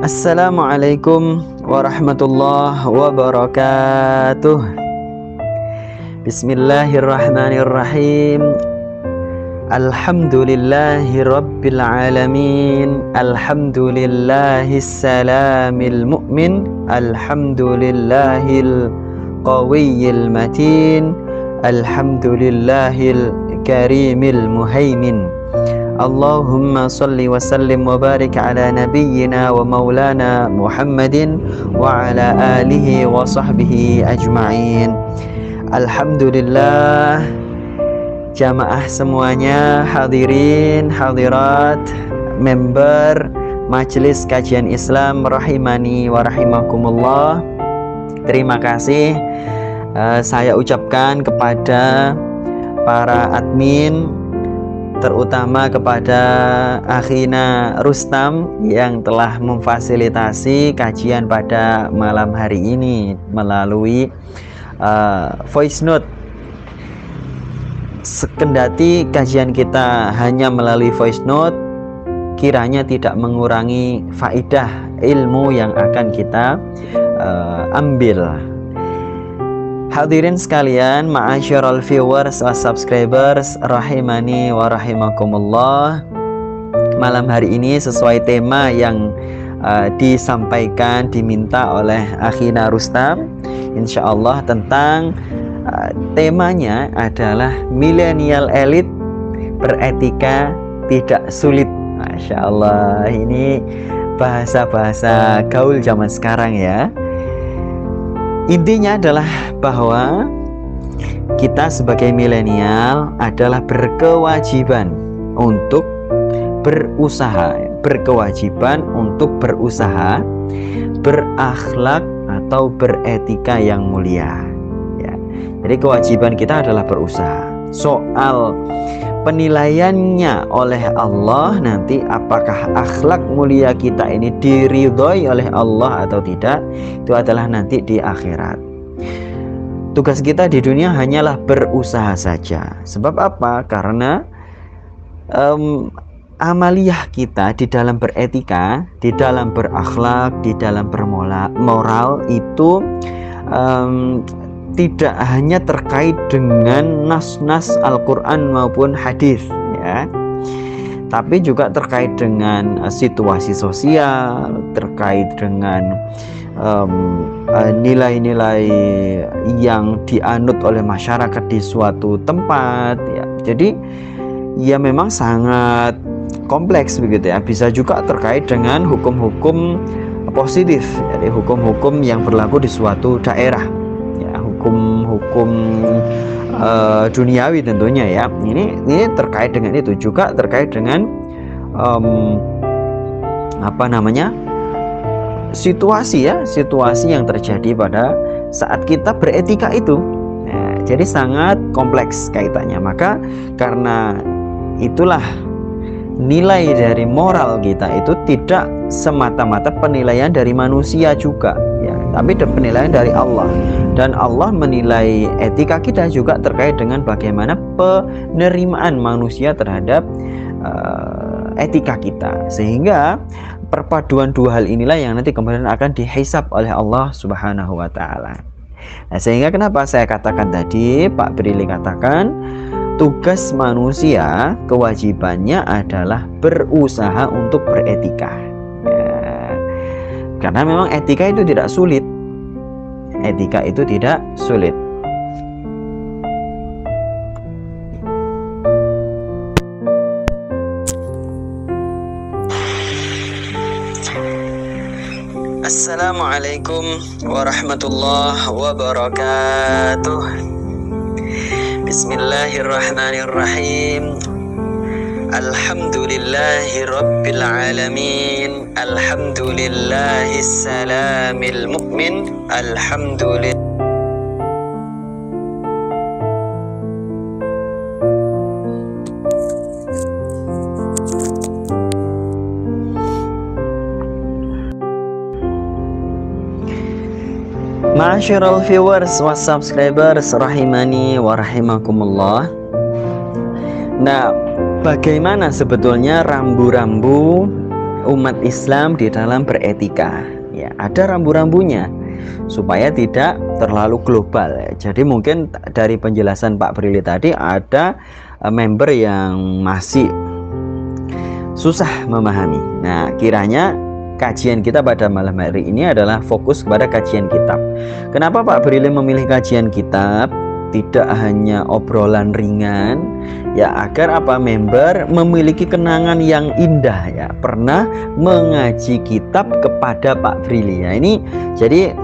Assalamualaikum warahmatullahi wabarakatuh. Bismillahirrahmanirrahim. Alhamdulillahi rabbil alamin. Alhamdulillahis salamil mu'min. Alhamdulillahil qawiyyil matin. Alhamdulillahil karimil muhaimin. Allahumma salli wa sallim wa barik ala nabiyyina wa maulana Muhammadin wa ala alihi wa sahbihi ajma'in. Alhamdulillah, jamaah semuanya, hadirin, hadirat, member Majelis Kajian Islam rahimani wa rahimakumullah. Terima kasih saya ucapkan kepada para admin, terutama kepada akhina Rustam yang telah memfasilitasi kajian pada malam hari ini melalui voice note. Sekendati kajian kita hanya melalui voice note, kiranya tidak mengurangi faidah ilmu yang akan kita ambil. Hadirin sekalian, ma'asyiral viewers wa subscribers rahimani wa rahimakumullah. Malam hari ini sesuai tema yang disampaikan, diminta oleh akhina Rustam, insyaallah tentang temanya adalah milenial elit beretika tidak sulit. Masya Allah, ini bahasa-bahasa gaul zaman sekarang ya. Intinya adalah bahwa kita sebagai milenial adalah berkewajiban untuk berusaha, berakhlak atau beretika yang mulia. Ya. Jadi kewajiban kita adalah berusaha. Soal penilaiannya oleh Allah nanti, apakah akhlak mulia kita ini diridhoi oleh Allah atau tidak, itu adalah nanti di akhirat. Tugas kita di dunia hanyalah berusaha saja. Sebab apa? Karena amaliyah kita di dalam beretika, di dalam berakhlak, di dalam bermoral itu tidak hanya terkait dengan nas-nas Al-Quran maupun hadis ya, tapi juga terkait dengan situasi sosial, terkait dengan nilai-nilai yang dianut oleh masyarakat di suatu tempat ya. Jadi ya memang sangat kompleks begitu ya. Bisa juga terkait dengan hukum-hukum positif, jadi hukum-hukum yang berlaku di suatu daerah. Hukum duniawi tentunya ya. Ini terkait dengan itu, juga terkait dengan situasi ya, situasi yang terjadi pada saat kita beretika itu. Nah, jadi sangat kompleks kaitannya. Maka karena itulah nilai dari moral kita itu tidak semata-mata penilaian dari manusia juga ya, tapi penilaian dari Allah. Dan Allah menilai etika kita juga terkait dengan bagaimana penerimaan manusia terhadap etika kita. Sehingga perpaduan dua hal inilah yang nanti kemudian akan dihisab oleh Allah Subhanahu wa Ta'ala. Nah, sehingga kenapa saya katakan tadi, Pak Brili katakan, tugas manusia, kewajibannya adalah berusaha untuk beretika ya. Karena memang etika itu tidak sulit. Etika itu tidak sulit. Assalamualaikum warahmatullahi wabarakatuh. Bismillahirrahmanirrahim. Alhamdulillahi rabbil alamin. Alhamdulillahis salamil mu'min. Alhamdulillah. Ma'asyiral viewers wa subscribers rahimani wa rahimakumullah. Nah, bagaimana sebetulnya rambu-rambu umat Islam di dalam beretika. Ya, ada rambu-rambunya supaya tidak terlalu global. Jadi mungkin dari penjelasan Pak Brili tadi ada member yang masih susah memahami. Nah, kiranya kajian kita pada malam hari ini adalah fokus kepada kajian kitab. Kenapa Pak Brili memilih kajian kitab? Tidak hanya obrolan ringan, ya, agar apa, member memiliki kenangan yang indah, ya, pernah mengaji kitab kepada Pak Brili. Ya, ini jadi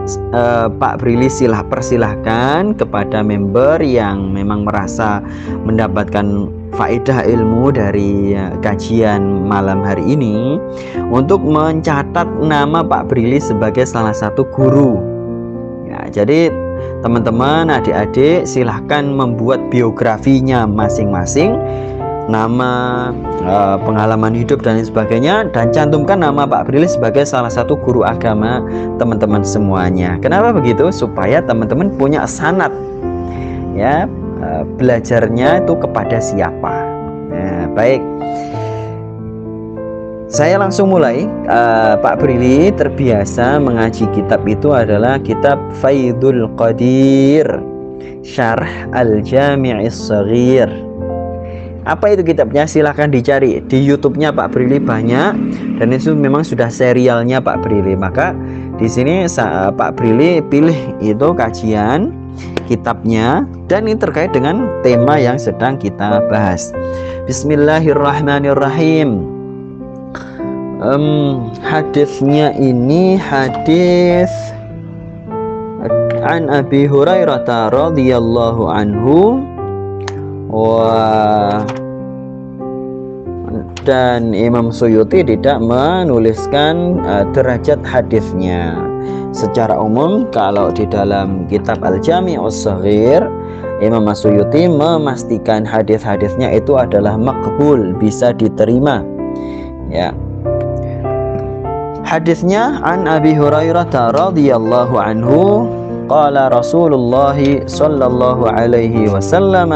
Pak Brili persilahkan kepada member yang memang merasa mendapatkan faedah ilmu dari kajian malam hari ini untuk mencatat nama Pak Brili sebagai salah satu guru. Ya, jadi teman-teman, adik-adik, silahkan membuat biografinya masing-masing, nama, pengalaman hidup dan sebagainya, dan cantumkan nama Pak Brili sebagai salah satu guru agama teman-teman semuanya. Kenapa begitu? Supaya teman-teman punya sanad, ya, belajarnya itu kepada siapa. Nah, baik, saya langsung mulai. Pak Brili terbiasa mengaji kitab itu adalah kitab Faidul Qadir Syarh Al-Jami'is Shaghir. Apa itu kitabnya? Silahkan dicari di YouTube-nya Pak Brili, banyak, dan itu memang sudah serialnya Pak Brili. Maka di sini Pak Brili pilih itu kajian kitabnya, dan ini terkait dengan tema yang sedang kita bahas. Bismillahirrahmanirrahim. Hadisnya ini hadis an Abi Hurairah radhiyallahu anhu, dan Imam Suyuti tidak menuliskan derajat hadisnya. Secara umum kalau di dalam kitab Al-Jami'us Shaghir, Imam Suyuti memastikan hadis-hadisnya itu adalah maqbul, bisa diterima. Ya. Hadisnya an Abi Hurairah radhiyallahu anhu, qala Rasulullah sallallahu alaihi wasallam,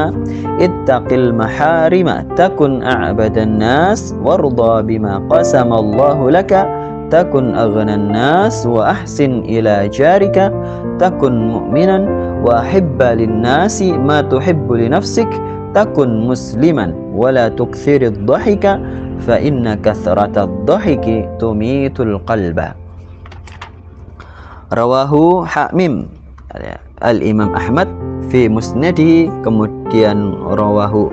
ittaqil maharima takun a'badan nas warda bima qasama Allahu laka takun aghnan nas wa ahsin ila jarika takun mu'minan wa hibba lin nasi ma tuhibbu li nafsik takun musliman wa la tukthirid dhahika fa inna kathratad dhahiki tumitul qalba. Rawahu Hamim Al-Imam Ahmad fi musnadihi, kemudian rawahu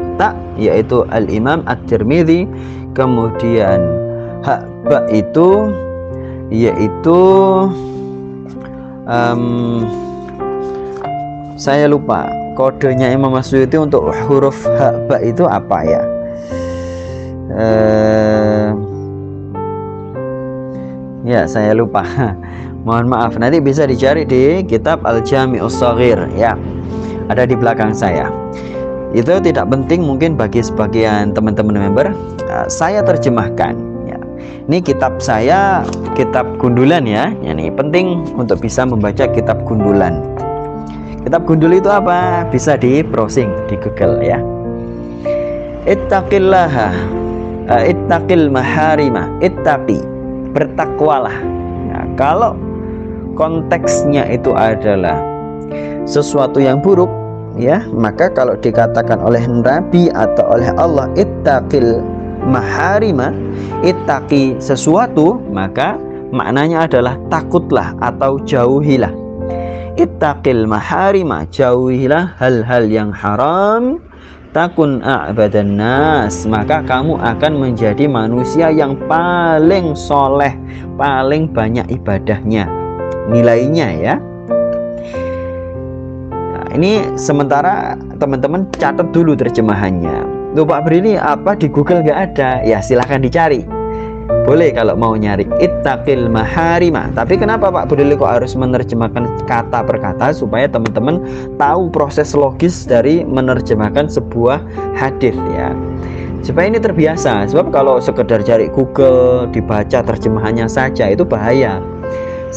yaitu Al-Imam At-Tirmidzi, kemudian ba itu yaitu saya lupa kodenya Imam Suyuti untuk huruf ba itu apa ya. Ya, saya lupa. Mohon maaf, nanti bisa dicari di kitab Al-Jami'us Shaghir, ya, ada di belakang saya. Itu tidak penting mungkin bagi sebagian teman-teman member. Saya terjemahkan, ya. Ini kitab saya, kitab gundulan, ya. Ini penting untuk bisa membaca kitab gundulan. Kitab gundul itu apa? Bisa di browsing di Google, ya. Ittaqillaha, ittaqil maharima, ittaqi, bertakwalah. Nah, kalau konteksnya itu adalah sesuatu yang buruk, ya, maka kalau dikatakan oleh Nabi atau oleh Allah ittaqil maharima, ittaqi sesuatu, maka maknanya adalah takutlah atau jauhilah. Ittaqil maharima, jauhilah hal-hal yang haram, takun a'badan nas, maka kamu akan menjadi manusia yang paling soleh, paling banyak ibadahnya, nilainya, ya. Nah, ini sementara teman-teman catat dulu terjemahannya. Tuh Pak Brili apa di Google nggak ada, ya silahkan dicari. Boleh kalau mau nyari ittaqil maharima. Tapi kenapa Pak Brili kok harus menerjemahkan kata per kata, supaya teman-teman tahu proses logis dari menerjemahkan sebuah hadis, ya, supaya ini terbiasa. Sebab kalau sekedar cari Google, dibaca terjemahannya saja, itu bahaya.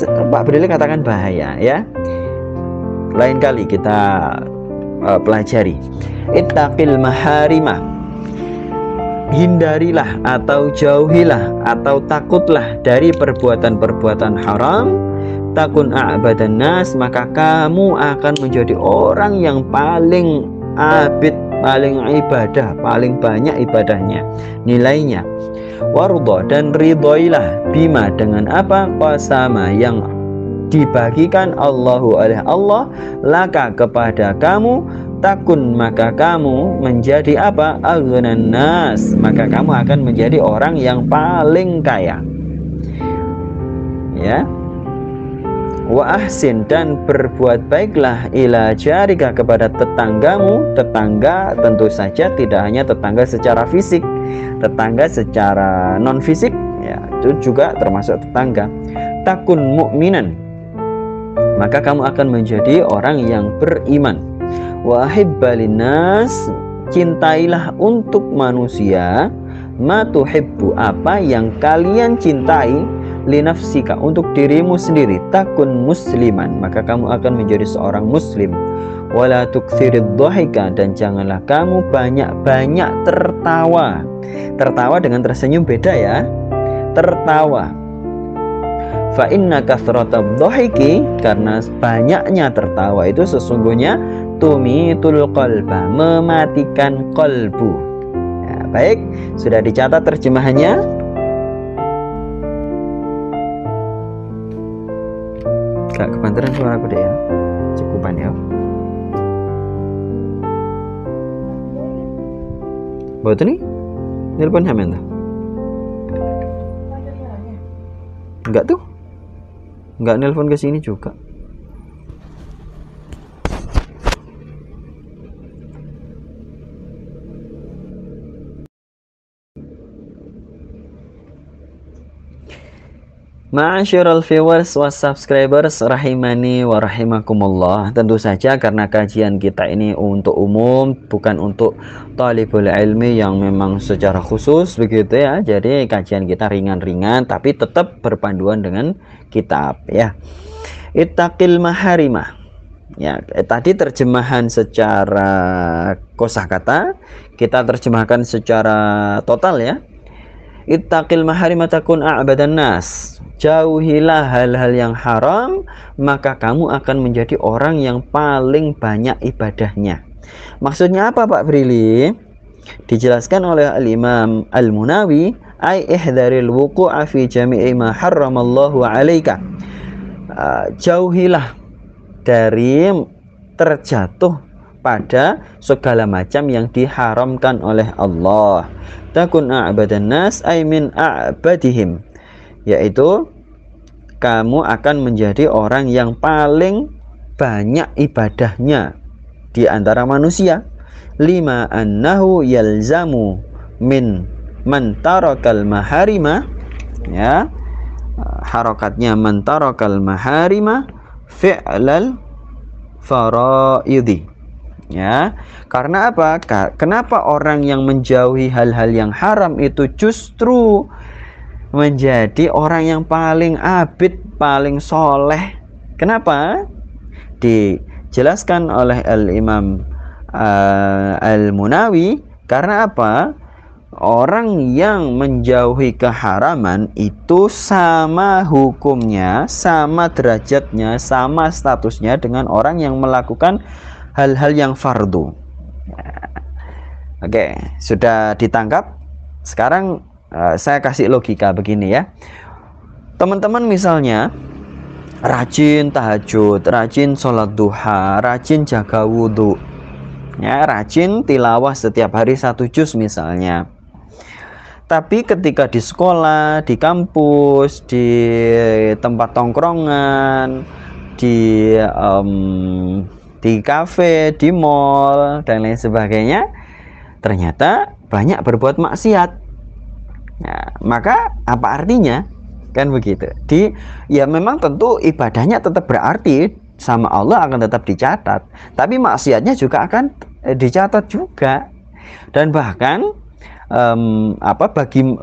Pak Brili katakan bahaya, ya. Lain kali kita pelajari. Ittaqil maharima, hindarilah atau jauhilah atau takutlah dari perbuatan-perbuatan haram, takun a'badan nas, maka kamu akan menjadi orang yang paling abid, paling ibadah, paling banyak ibadahnya, nilainya. Warudha, dan ridhoilah, bima, dengan apa, qasama, yang dibagikan Allahu oleh Allah, laka, kepada kamu, takun, maka kamu menjadi apa, aghnan nas, maka kamu akan menjadi orang yang paling kaya. Ya. Wa ahsin, dan berbuat baiklah, ila jarika, kepada tetanggamu. Tetangga tentu saja tidak hanya tetangga secara fisik, tetangga secara non fisik, ya, itu juga termasuk tetangga. Takun mu'minan, maka kamu akan menjadi orang yang beriman. Wa hibbalinnas, cintailah untuk manusia, ma tuhibbu, apa yang kalian cintai, linafsika, untuk dirimu sendiri. Takun musliman, maka kamu akan menjadi seorang muslim. Wala tuksirid dhahika, dan janganlah kamu banyak-banyak tertawa. Tertawa dengan tersenyum beda ya. Tertawa. Fa inna kathratab dhahiki, karena banyaknya tertawa itu sesungguhnya tumitul qalba, mematikan qalbu. Ya, baik, sudah dicatat terjemahannya. Gak kebanteran suara aku deh ya, cukupan ya. Buat nih, nelpon Hamen tuh? Enggak tuh, enggak nelpon ke sini juga. Ma'asyiral viewers wa subscribers rahimani wa rahimakumullah. Tentu saja karena kajian kita ini untuk umum, bukan untuk talibul ilmi yang memang secara khusus begitu ya. Jadi kajian kita ringan-ringan tapi tetap berpanduan dengan kitab ya. Ittaqil maharimah. Ya, tadi terjemahan secara kosakata, kita terjemahkan secara total ya. Ittaqil maharimah takun a'badan nas. Jauhilah hal-hal yang haram, maka kamu akan menjadi orang yang paling banyak ibadahnya. Maksudnya apa Pak Brili? Dijelaskan oleh Al-Imam Al-Munawi, ai ihdharil wuqu'a fi jami'i ma harramallahu 'alaika. Jauhilah dari terjatuh pada segala macam yang diharamkan oleh Allah. Takun a'badan nas ay min a'badihim, yaitu kamu akan menjadi orang yang paling banyak ibadahnya di antara manusia. Lima annahu yalzamu min man tarakal maharima, ya, harokatnya man tarakal maharima fi'lal faraidi. Ya, karena apa? Kenapa orang yang menjauhi hal-hal yang haram itu justru menjadi orang yang paling abid, paling soleh? Kenapa? Dijelaskan oleh Al-Imam Al-Munawi, karena apa? Orang yang menjauhi keharaman itu sama hukumnya, sama derajatnya, sama statusnya dengan orang yang melakukan hal-hal yang fardu. Oke, sudah ditangkap. Sekarang saya kasih logika begini ya. Teman-teman misalnya rajin tahajud, rajin sholat duha, rajin jaga wudhu, ya, rajin tilawah setiap hari 1 juz misalnya. Tapi ketika di sekolah, di kampus, di tempat tongkrongan, di kafe, di mall, dan lain sebagainya, ternyata banyak berbuat maksiat. Nah, maka apa artinya? Kan begitu. Ya memang tentu ibadahnya tetap berarti, sama Allah akan tetap dicatat, tapi maksiatnya juga akan dicatat juga. Dan bahkan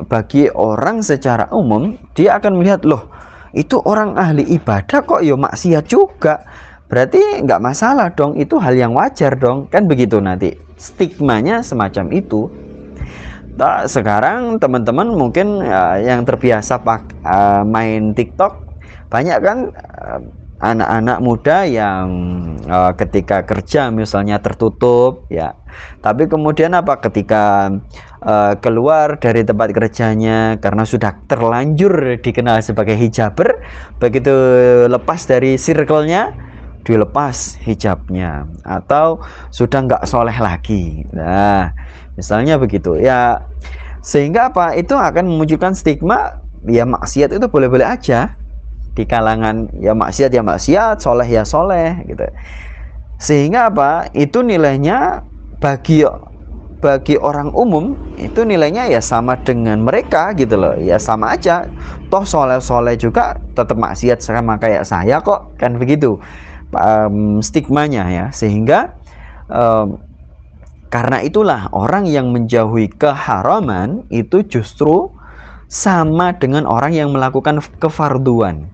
bagi orang secara umum, dia akan melihat, loh, itu orang ahli ibadah kok ya maksiat juga, berarti nggak masalah dong, itu hal yang wajar dong, kan begitu. Nanti stigmanya semacam itu. Sekarang teman-teman mungkin yang terbiasa main TikTok, banyak kan anak-anak muda yang ketika kerja misalnya tertutup ya, tapi kemudian apa, ketika keluar dari tempat kerjanya karena sudah terlanjur dikenal sebagai hijaber, begitu lepas dari circle-nya dilepas hijabnya, atau sudah nggak soleh lagi. Nah, misalnya begitu ya, sehingga apa, itu akan memunculkan stigma ya, maksiat itu boleh-boleh aja di kalangan, ya maksiat, soleh ya soleh gitu. Sehingga apa, itu nilainya bagi orang umum itu nilainya ya sama dengan mereka gitu loh, ya sama aja, toh soleh juga tetap maksiat sama kayak saya kok, kan begitu stigmanya ya. Sehingga karena itulah orang yang menjauhi keharaman itu justru sama dengan orang yang melakukan kefarduan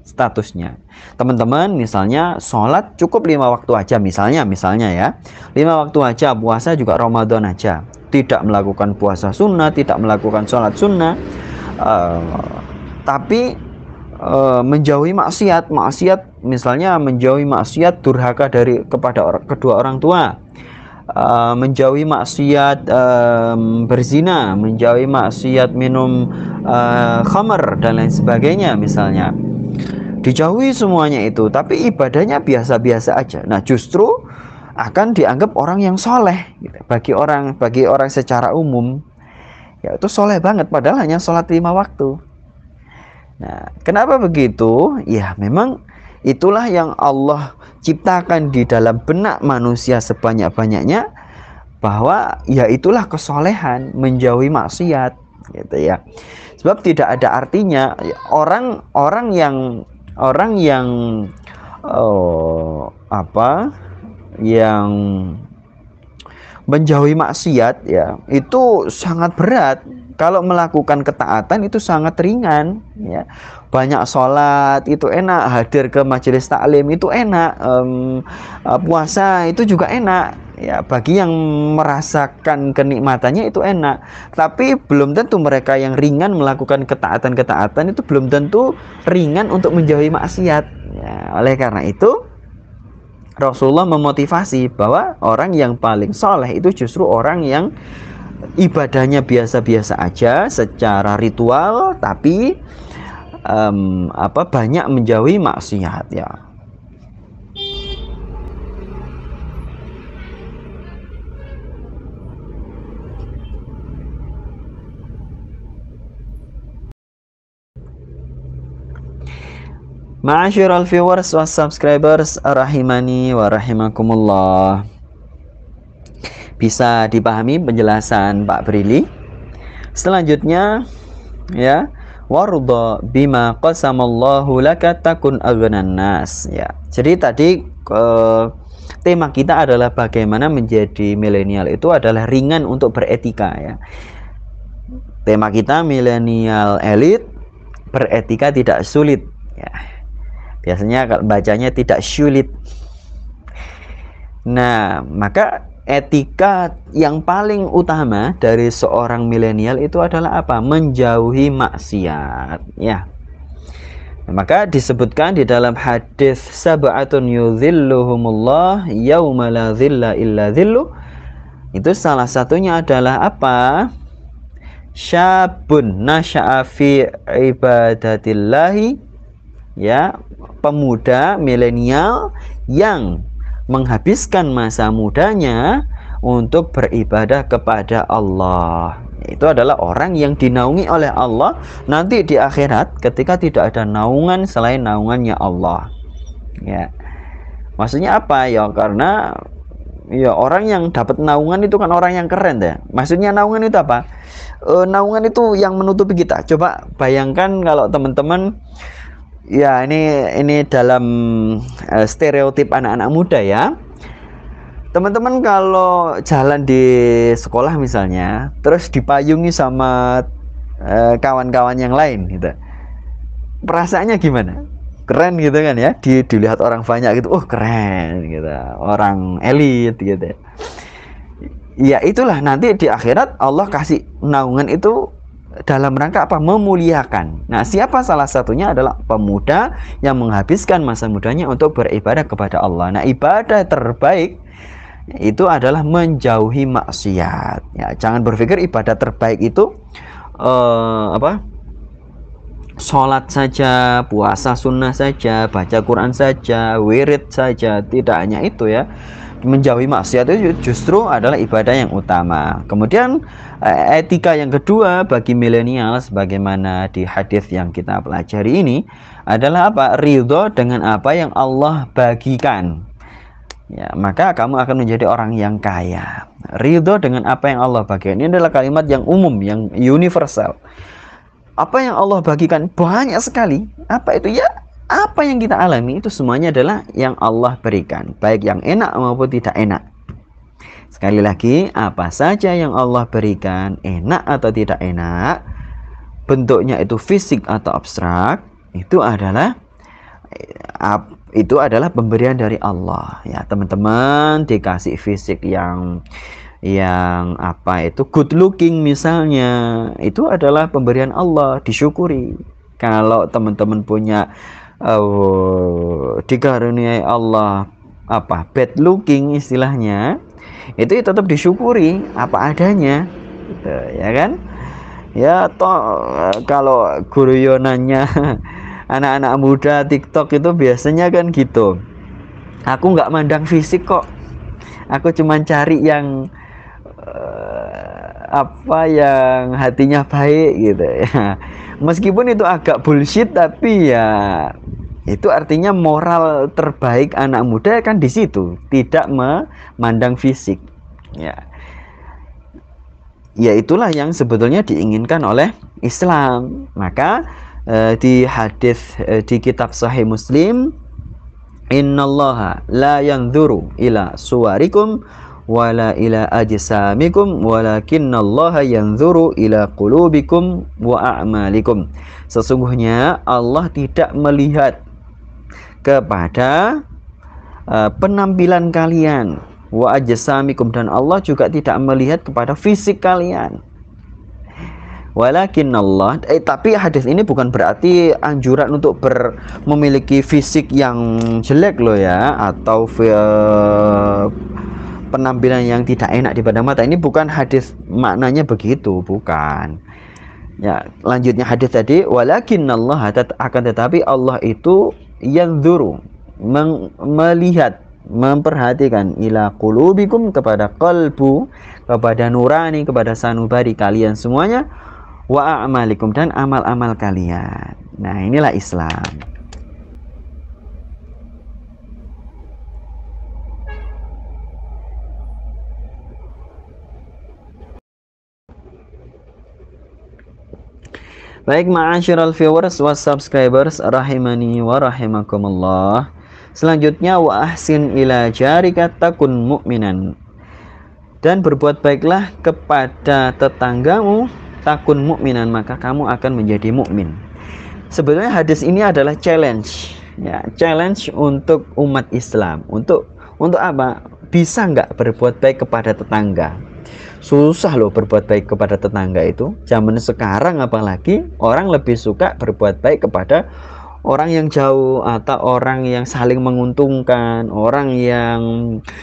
statusnya. Teman-teman misalnya sholat cukup 5 waktu aja, misalnya ya 5 waktu aja, puasa juga Ramadan aja, tidak melakukan puasa sunnah, tidak melakukan sholat sunnah, tapi menjauhi maksiat misalnya, menjauhi maksiat durhaka kepada kedua orang tua, menjauhi maksiat berzina, menjauhi maksiat minum khamar dan lain sebagainya misalnya, dijauhi semuanya itu, tapi ibadahnya biasa-biasa aja. Nah, justru akan dianggap orang yang soleh gitu. Bagi orang secara umum ya itu soleh banget, padahal hanya sholat 5 waktu. Nah, kenapa begitu? Ya memang itulah yang Allah ciptakan di dalam benak manusia sebanyak-banyaknya, bahwa ya itulah kesolehan, menjauhi maksiat gitu ya. Sebab tidak ada artinya orang yang yang menjauhi maksiat ya, itu sangat berat. Kalau melakukan ketaatan itu sangat ringan ya. Banyak sholat itu enak, hadir ke majelis taklim itu enak, puasa itu juga enak ya, bagi yang merasakan kenikmatannya itu enak. Tapi belum tentu mereka yang ringan melakukan ketaatan itu belum tentu ringan untuk menjauhi maksiat ya. Oleh karena itu Rasulullah memotivasi bahwa orang yang paling soleh itu justru orang yang ibadahnya biasa-biasa aja secara ritual, tapi banyak menjauhi maksiat ya. Ma'asyiral viewers wa subscribers rahimani wa rahimakumullah. Bisa dipahami penjelasan Pak Brili? Selanjutnya ya, warda bima qasamallahu laka takun aghnan nas ya. Jadi tadi tema kita adalah bagaimana menjadi milenial itu adalah ringan untuk beretika ya. Tema kita milenial elit, beretika tidak sulit ya. Biasanya kalau bacanya tidak sulit. Nah, maka etika yang paling utama dari seorang milenial itu adalah apa? Menjauhi maksiat ya. Nah, maka disebutkan di dalam hadis sab'atun yudhilluhumullah yauma la dhilla illa dhillu. Itu salah satunya adalah apa? Syabun nasya'a fi ibadatillahi ya, pemuda milenial yang menghabiskan masa mudanya untuk beribadah kepada Allah. Itu adalah orang yang dinaungi oleh Allah nanti di akhirat ketika tidak ada naungan selain naungannya Allah ya. Maksudnya apa ya? Karena ya orang yang dapat naungan itu kan orang yang keren deh. Maksudnya naungan itu apa? Naungan itu yang menutupi kita. Coba bayangkan kalau teman-teman ya, ini dalam stereotip anak-anak muda ya. Teman-teman kalau jalan di sekolah misalnya, terus dipayungi sama kawan-kawan yang lain gitu, perasaannya gimana? Keren gitu kan ya, dilihat orang banyak gitu, oh keren gitu, orang elit gitu. Ya itulah nanti di akhirat Allah kasih naungan itu dalam rangka apa? Memuliakan. Nah, siapa salah satunya adalah pemuda yang menghabiskan masa mudanya untuk beribadah kepada Allah. Nah, ibadah terbaik itu adalah menjauhi maksiat. Ya, jangan berpikir ibadah terbaik itu sholat saja, puasa sunnah saja, baca Quran saja, wirid saja. Tidak hanya itu ya. Menjauhi maksiat itu justru adalah ibadah yang utama. Kemudian etika yang kedua bagi milenial sebagaimana di hadis yang kita pelajari ini adalah apa? Ridho dengan apa yang Allah bagikan. Ya, maka kamu akan menjadi orang yang kaya. Ridho dengan apa yang Allah bagikan. Ini adalah kalimat yang umum, yang universal. Apa yang Allah bagikan banyak sekali. Apa itu ya? Apa yang kita alami itu semuanya adalah yang Allah berikan, baik yang enak maupun tidak enak. Sekali lagi, apa saja yang Allah berikan, enak atau tidak enak, bentuknya itu fisik atau abstrak, itu adalah pemberian dari Allah. Ya, teman-teman dikasih fisik yang apa itu good looking misalnya, itu adalah pemberian Allah, disyukuri. Kalau teman-teman punya dikaruniai Allah bad looking istilahnya, itu tetap disyukuri apa adanya gitu, ya kan ya. Kalau guruyonannya anak-anak muda TikTok itu biasanya kan gitu, aku nggak mandang fisik kok, aku cuman cari yang yang hatinya baik gitu ya. Meskipun itu agak bullshit, tapi ya itu artinya moral terbaik anak muda kan di situ, tidak memandang fisik. Ya, itulah yang sebetulnya diinginkan oleh Islam. Maka di hadis di kitab Sahih Muslim, innallaha la yanzuru ila suwarikum wala ila ajsamikum walakinnallaha yanzuru ila qulubikum wa a'malikum. Sesungguhnya Allah tidak melihat kepada penampilan kalian, wa ajsamikum, dan Allah juga tidak melihat kepada fisik kalian. Walakinnallah, tapi hadis ini bukan berarti anjuran untuk memiliki fisik yang jelek loh ya, atau penampilan yang tidak enak di pada mata. Ini bukan hadis maknanya begitu, bukan. Ya, lanjutnya hadis tadi, walakinnallaha, akan tetapi Allah itu yanzuru, melihat, memperhatikan, ila qulubikum, kepada qalbu, kepada nurani, kepada sanubari kalian semuanya, wa a'malikum, dan amal-amal kalian. Nah, inilah Islam. Baik, ma'asyiral viewers wa subscribers rahimani wa rahimakumullah. Selanjutnya, wa ahsin ila jarika takun mu'minan, dan berbuat baiklah kepada tetanggamu, takun mu'minan, maka kamu akan menjadi mukmin. Sebenarnya hadis ini adalah challenge, ya, challenge untuk umat Islam. Untuk apa? Bisa nggak berbuat baik kepada tetangga? Susah loh berbuat baik kepada tetangga itu. Zaman sekarang apalagi orang lebih suka berbuat baik kepada orang yang jauh atau orang yang saling menguntungkan, orang yang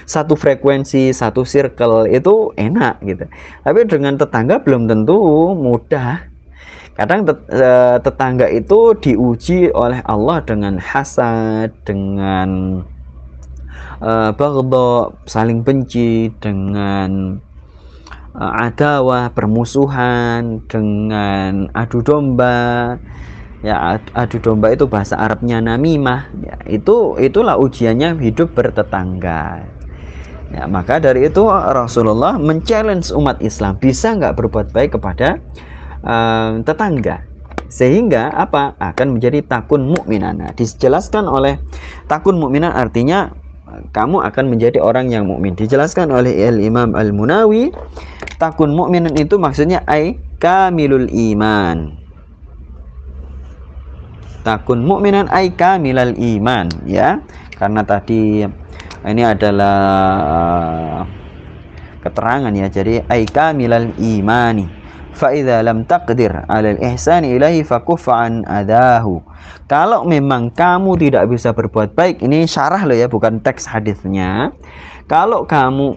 satu frekuensi, satu circle, itu enak gitu. Tapi dengan tetangga belum tentu mudah. Kadang tetangga itu diuji oleh Allah dengan hasad, dengan baghdha, saling benci, dengan adawah, permusuhan, dengan adu domba. Ya, adu domba itu bahasa Arabnya namimah. Ya, itulah ujiannya hidup bertetangga. Ya, maka dari itu Rasulullah men-challenge umat Islam, bisa nggak berbuat baik kepada tetangga, sehingga apa? Akan menjadi takun mukminan. Nah, dijelaskan oleh takun mukminan artinya kamu akan menjadi orang yang mukmin. Dijelaskan oleh Imam Al-Munawi, takun mukminan itu maksudnya kamilul iman. Takun mukminan kamilal iman, ya. Karena tadi ini adalah keterangan ya. Jadi ai kamilal imani fa idza lam taqdir 'alal ihsani ilaihi fakuffa an adahu. Kalau memang kamu tidak bisa berbuat baik, ini syarah loh ya, bukan teks hadisnya. Kalau kamu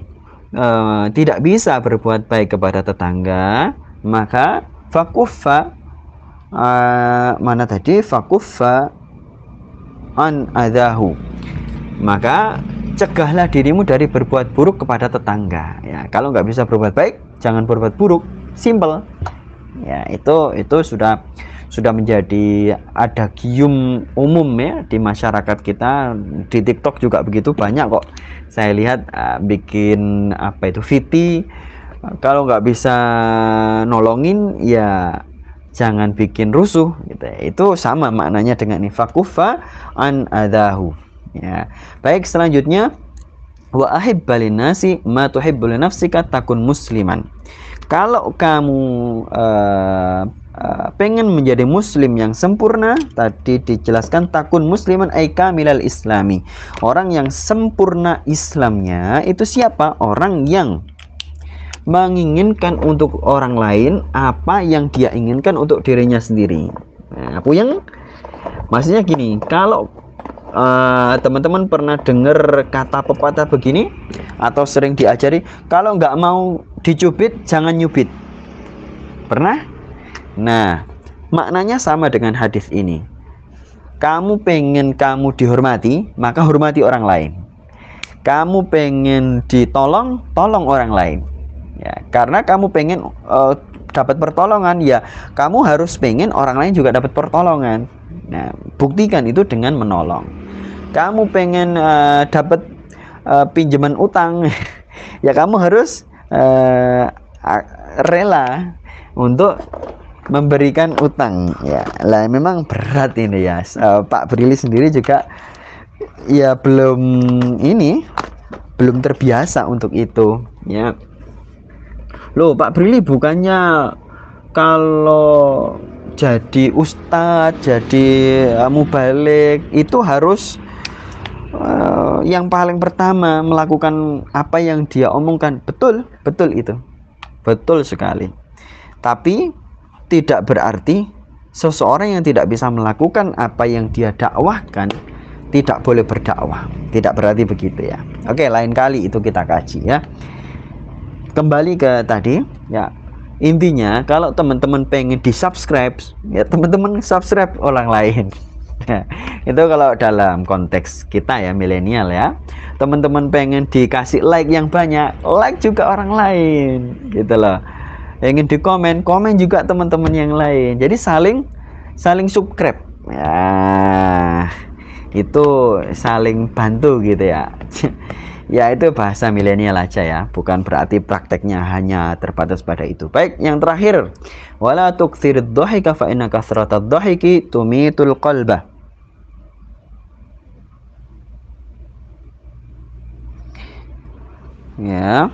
tidak bisa berbuat baik kepada tetangga, maka fakuffa mana tadi, fakuffa an adahu, maka cegahlah dirimu dari berbuat buruk kepada tetangga ya. Kalau nggak bisa berbuat baik, jangan berbuat buruk, simple ya. Itu sudah menjadi adagium umum ya di masyarakat kita. Di TikTok juga begitu, banyak kok saya lihat bikin apa itu VT, kalau nggak bisa nolongin ya jangan bikin rusuh gitu. Itu sama maknanya dengan fakufa an adahu ya. Baik, selanjutnya wa ahibba linnasi ma tuhibbu li nafsika takun musliman. Kalau kamu pengen menjadi muslim yang sempurna, tadi dijelaskan takun musliman ay kamilal islami. Orang yang sempurna Islamnya itu siapa? Orang yang menginginkan untuk orang lain apa yang dia inginkan untuk dirinya sendiri. Nah, apa yang maksudnya gini, kalau teman-teman pernah dengar kata pepatah begini atau sering diajari, kalau nggak mau dicubit jangan nyubit. Pernah? Nah, maknanya sama dengan hadis ini. Kamu pengen kamu dihormati, maka hormati orang lain. Kamu pengen ditolong, tolong orang lain. Ya, karena kamu pengen dapat pertolongan, ya kamu harus pengen orang lain juga dapat pertolongan. Nah, buktikan itu dengan menolong. Kamu pengen dapat pinjaman utang, ya kamu harus rela untuk memberikan utang. Ya, lah memang berat ini ya. Pak Brili sendiri juga ya belum terbiasa untuk itu. Ya. Loh, Pak Brili bukannya kalau jadi ustadz, jadi mubalik itu harus yang paling pertama melakukan apa yang dia omongkan. Betul itu. Betul sekali. Tapi tidak berarti seseorang yang tidak bisa melakukan apa yang dia dakwahkan tidak boleh berdakwah. Tidak berarti begitu ya. Oke, lain kali itu kita kaji ya. Kembali ke tadi ya, intinya kalau teman-teman pengen di subscribe ya, teman-teman subscribe orang lain. Itu kalau dalam konteks kita ya, milenial ya. Teman-teman pengen dikasih like yang banyak, like juga orang lain gitu loh. Ingin di komen juga teman-teman yang lain. Jadi saling subscribe ya, itu saling bantu gitu ya. Ya, itu bahasa milenial aja ya, bukan berarti prakteknya hanya terbatas pada itu. Baik, yang terakhir, wala tuksirid dhahika fa inna kasratad dhahiki tumitul qalbah. Ya.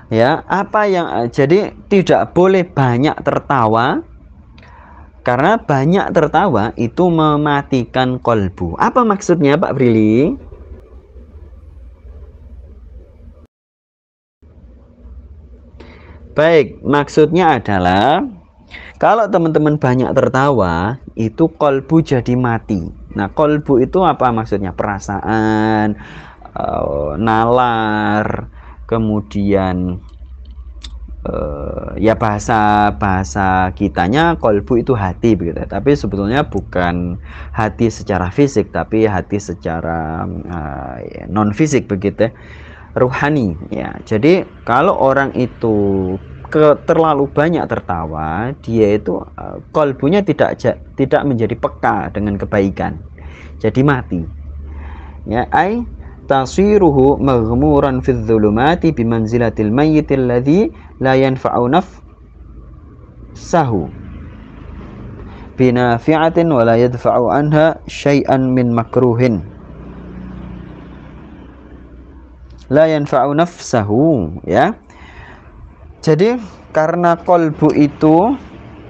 Ya, apa yang jadi tidak boleh banyak tertawa. Karena banyak tertawa itu mematikan kolbu. Apa maksudnya Pak Brili? Baik, maksudnya adalah kalau teman-teman banyak tertawa, itu kolbu jadi mati. Nah, kolbu itu apa maksudnya? Perasaan, nalar, kemudian ya bahasa kitanya kolbu itu hati begitu, tapi sebetulnya bukan hati secara fisik, tapi hati secara non fisik begitu, ruhani ya. Jadi kalau orang itu terlalu banyak tertawa, dia itu kolbunya tidak menjadi peka dengan kebaikan, jadi mati ya. Tasiruhu maghmuran fi dzulumati bimanzilatil mayyitil ladzi la yanfa'u nafsahu binafi'atin wa la yadfa'u anha syai'an min makruhin. La yanfa'u nafsahu ya. Jadi karena kolbu itu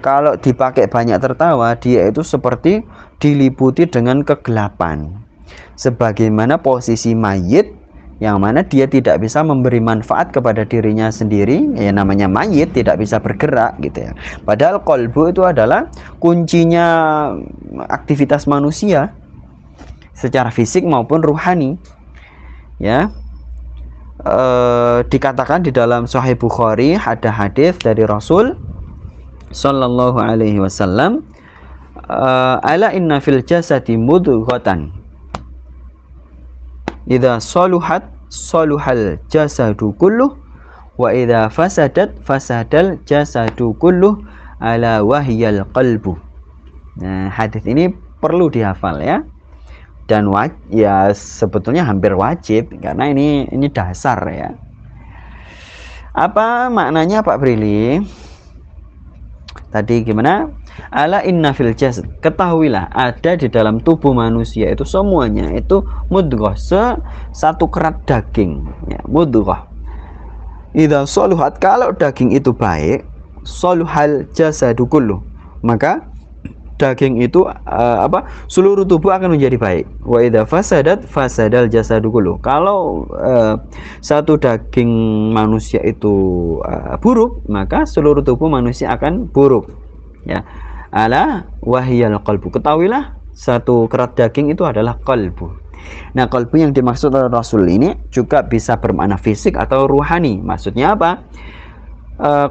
kalau dipakai banyak tertawa, dia itu seperti diliputi dengan kegelapan. sebagaimana posisi mayit yang mana dia tidak bisa memberi manfaat kepada dirinya sendiri, ya namanya mayit tidak bisa bergerak gitu ya. Padahal qalbu itu adalah kuncinya aktivitas manusia secara fisik maupun ruhani ya. Dikatakan di dalam Sahih Bukhari ada hadis dari Rasul sallallahu alaihi wasallam, ala inna fil jasadi mudghatan idza saluhat saluhal jasadu kulluh wa idza fasadat fasadal jasadu kulluh ala wahyal qalbu. Nah, hadis ini perlu dihafal ya. Dan ya sebetulnya hampir wajib karena ini dasar ya. Apa maknanya Pak Brili? Tadi gimana? Ala inna fil jasad, ketahuilah ada di dalam tubuh manusia itu semuanya itu mudghah, satu kerat daging ya, mudghah. Idza saluhat, kalau daging itu baik, saluhal jasadu kullu, maka daging itu seluruh tubuh akan menjadi baik. Wa idza fasadat fasadal jasadu kullu, kalau satu daging manusia itu buruk, maka seluruh tubuh manusia akan buruk ya. Ala wahyal qalbu, ketahuilah satu kerat daging itu adalah qalbu. Nah, qalbu yang dimaksud oleh Rasul ini juga bisa bermakna fisik atau ruhani. Maksudnya apa?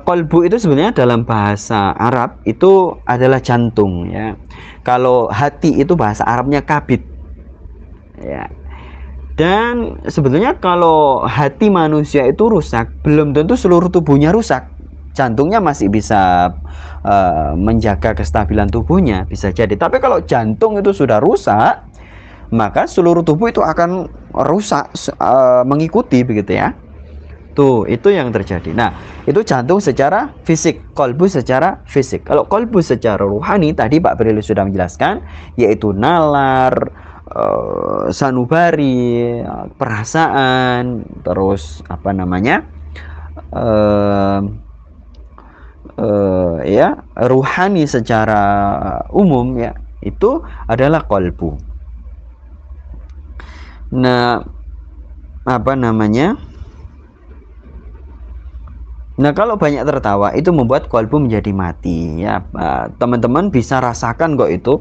Qalbu itu sebenarnya dalam bahasa Arab itu adalah jantung ya. Kalau hati itu bahasa Arabnya kabid ya. Dan sebetulnya kalau hati manusia itu rusak, belum tentu seluruh tubuhnya rusak. Jantungnya masih bisa menjaga kestabilan tubuhnya, bisa jadi. Tapi kalau jantung itu sudah rusak, maka seluruh tubuh itu akan rusak mengikuti begitu ya. Tuh, itu yang terjadi. Nah, itu jantung secara fisik, qalbu secara fisik. Kalau qalbu secara ruhani, tadi Pak Brili sudah menjelaskan, yaitu nalar, sanubari, perasaan, terus apa namanya, ya ruhani secara umum ya, itu adalah qalbu. Nah, apa namanya? Nah, kalau banyak tertawa itu membuat qalbu menjadi mati ya. Teman-teman bisa rasakan kok itu.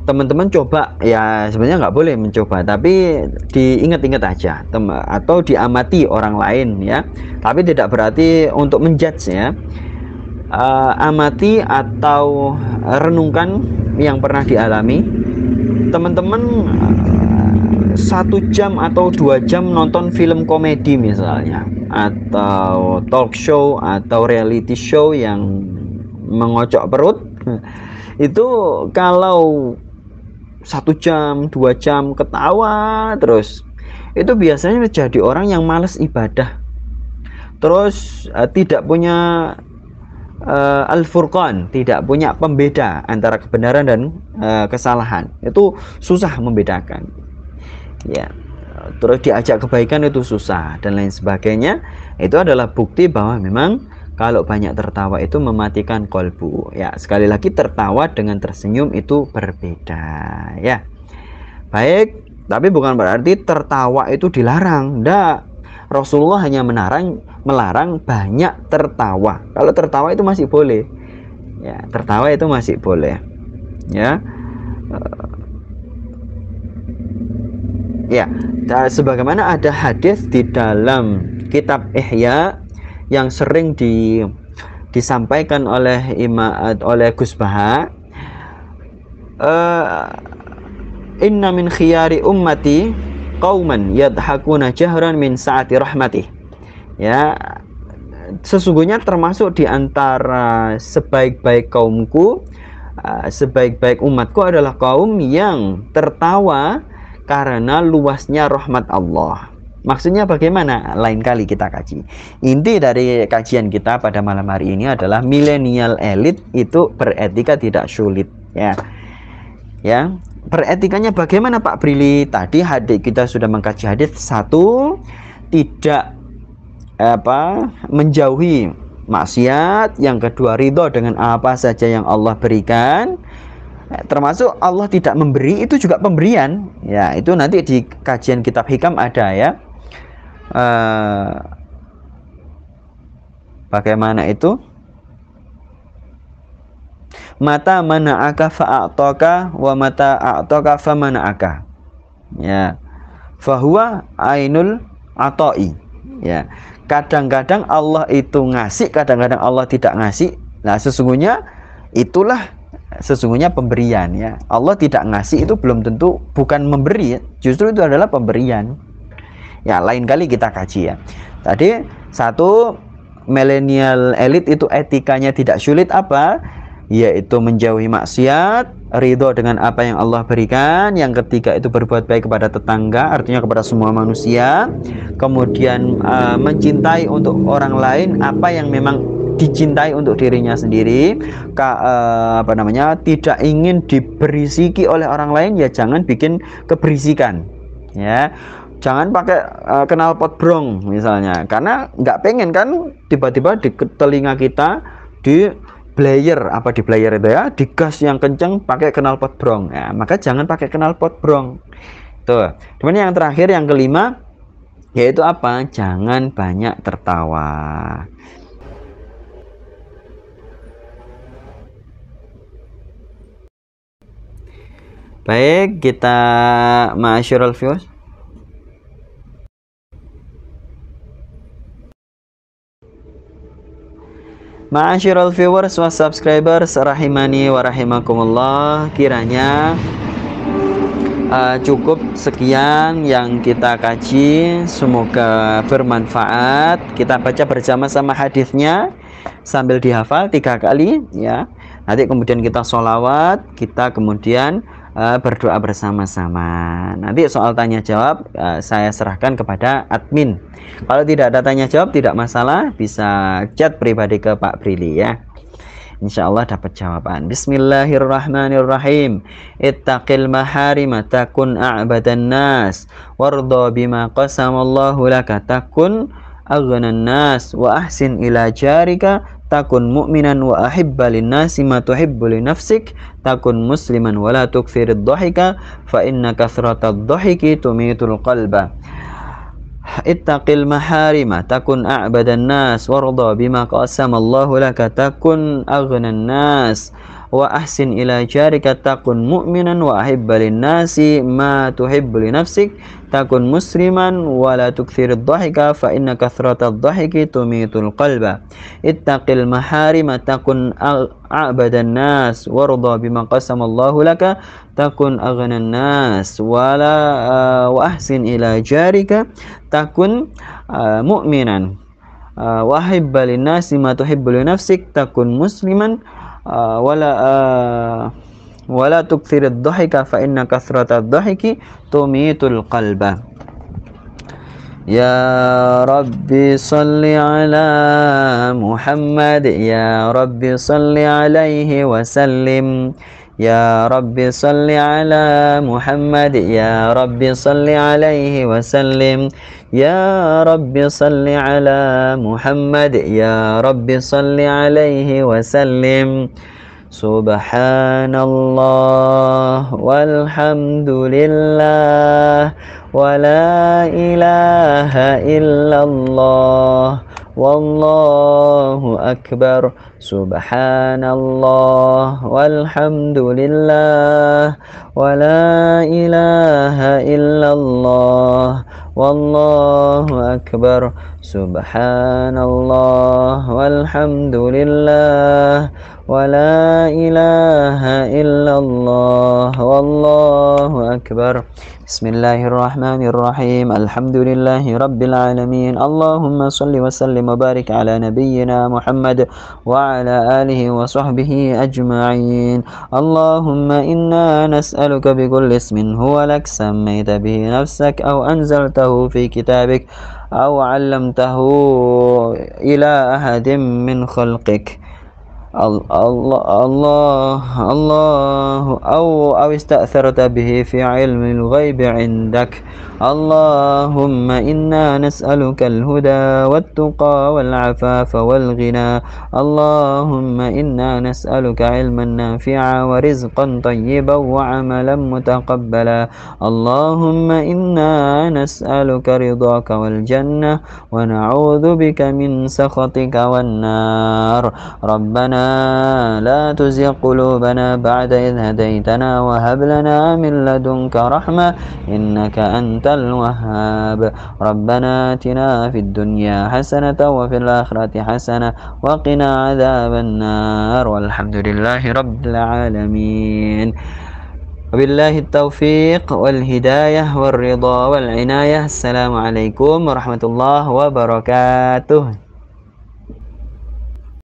Teman-teman coba ya, sebenarnya nggak boleh mencoba, tapi diingat-ingat aja atau diamati orang lain ya. Tapi tidak berarti untuk menjudge ya. Amati atau renungkan yang pernah dialami teman-teman. 1 jam atau 2 jam nonton film komedi misalnya, atau talk show atau reality show yang mengocok perut itu kalau 1 jam 2 jam ketawa terus, itu biasanya menjadi orang yang malas ibadah, terus tidak punya al-furqan, tidak punya pembeda antara kebenaran dan kesalahan. Itu susah membedakan ya. Terus diajak kebaikan itu susah dan lain sebagainya. Itu adalah bukti bahwa memang kalau banyak tertawa itu mematikan qalbu ya. Sekali lagi, tertawa dengan tersenyum itu berbeda ya. Baik, tapi bukan berarti tertawa itu dilarang. Nggak. Rasulullah hanya melarang banyak tertawa. Kalau tertawa itu masih boleh ya, tertawa itu masih boleh ya. Ya, sebagaimana ada hadis di dalam kitab Ihya yang sering disampaikan oleh Gus Baha, inna min khiyari ummati qauman yadhakuna jahran min saati rahmatih. Ya, sesungguhnya termasuk di antara sebaik-baik kaumku, sebaik-baik umatku adalah kaum yang tertawa karena luasnya rahmat Allah. Maksudnya bagaimana? Lain kali kita kaji. Inti dari kajian kita pada malam hari ini adalah milenial elit itu beretika tidak sulit ya. Ya, beretikanya bagaimana Pak Brili? Tadi kita sudah mengkaji hadis. 1, tidak menjauhi maksiat. Yang kedua, ridho dengan apa saja yang Allah berikan. Termasuk Allah tidak memberi itu juga pemberian. Ya, itu nanti di kajian kitab hikam ada ya. Bagaimana itu? Mata mana'aka fa'a'taka wa mata a'taka fa mana'aka. Ya. Fahuwa ainul atoi. Ya. Kadang-kadang Allah itu ngasih, kadang-kadang Allah tidak ngasih. Nah, sesungguhnya pemberian ya. Allah tidak ngasih itu belum tentu bukan memberi ya. Justru itu adalah pemberian. Ya, lain kali kita kaji ya. Tadi satu, milenial elit itu etikanya tidak sulit apa? Yaitu menjauhi maksiat, ridho dengan apa yang Allah berikan. Yang ketiga itu berbuat baik kepada tetangga, artinya kepada semua manusia. Kemudian mencintai untuk orang lain apa yang memang dicintai untuk dirinya sendiri. Tidak ingin diberisiki oleh orang lain, ya jangan bikin keberisikan ya. Jangan pakai knalpot brong misalnya, karena nggak pengen kan tiba-tiba di telinga kita di blayer itu ya, digas yang kenceng pakai knalpot brong ya, maka jangan pakai knalpot brong tuh. Kemudian yang terakhir, yang kelima, yaitu apa? Jangan banyak tertawa. Baik, kita ma'asyiral viewers, ma'asyiral viewers wa subscribers rahimani wa rahimakumullah, kiranya cukup sekian yang kita kaji, semoga bermanfaat. Kita baca bersama-sama hadisnya sambil dihafal 3 kali ya. Nanti kemudian kita sholawat, kita kemudian berdoa bersama-sama. Nanti soal tanya jawab saya serahkan kepada admin. Kalau tidak ada tanya jawab tidak masalah, bisa chat pribadi ke Pak Brili ya. Insyaallah dapat jawaban. Bismillahirrahmanirrahim. Ittaqil maharima takun a'badan nas warda bima qasamallahu laka takun aghnan nas wa ahsin ila jarika takun mu'minan wa ahibba linnasi ma tuhibbu li nafsik takun musliman wa la tuktsirid dhahika fa inna kathratad dhahiki tumitul qalba. Ittaqil maharima takun a'badan nas warda bima qasamallahu laka takun aghnan nas wa ahsin ila jarika takun mu'minan wa ahibba linnasi ma tuhibbu li nafsik takun musliman wa la tuktsirid dhahika fa inna kathratad dhahiki tumitul qalba. Ittaqil maharima takun a'badan nas warda bima qasamallahu laka takun aghnan nas wa ahsin ila jarika takun mu'minan wa ahibba linnasi ma tuhibbu li nafsik takun musliman wala tuktsirid dhahika fa inna kathratad dhahiki tumitul qalba. Ya Rabbi salli ala Muhammad, ya Rabbi salli alaihi wa sallim. Ya Rabbi salli ala Muhammad, ya Rabbi salli alaihi wa sallim. Ya Rabbi salli ala Muhammad, ya Rabbi salli alaihi wa sallim. Subhanallah walhamdulillah wa la ilaha illallah wallahu akbar. Subhanallah walhamdulillah wa la ilaha illallah wallahu akbar. Subhanallah walhamdulillah wa la ilaha illallah wallahu akbar. Bismillahirrahmanirrahim. Alhamdulillahi rabbil alamin. Allahumma salli wa sallim wa barik ala nabiyyina Muhammad wa ala alihi wa sahbihi ajma'in. Allahumma inna nas'aluka bi kulli ismin huwa lak sammaita bihi nafsak aw anzaltahu fi kitabik aw 'allamtahu ila ahadin min khalqik الله أو استأثرت به في علم الغيب عندك. اللهم إنا نسألك الهدى والتقى والعفاف والغنى. اللهم إنا نسألك علما نافعا ورزقا طيبا وعملا متقبلا. اللهم إنا نسألك رضاك والجنة ونعوذ بك من سخطك والنار. ربنا لا تزغ قلوبنا بعد إذ هديتنا وهب لنا من لدنك رحمة إنك أنت الوهاب. ربنا آتنا في الدنيا حسنة وفي الآخرة حسنة وقنا عذاب النار والحمد لله رب العالمين. وبالله التوفيق والهداية والرضا والعناية. السلام عليكم ورحمة الله وبركاته.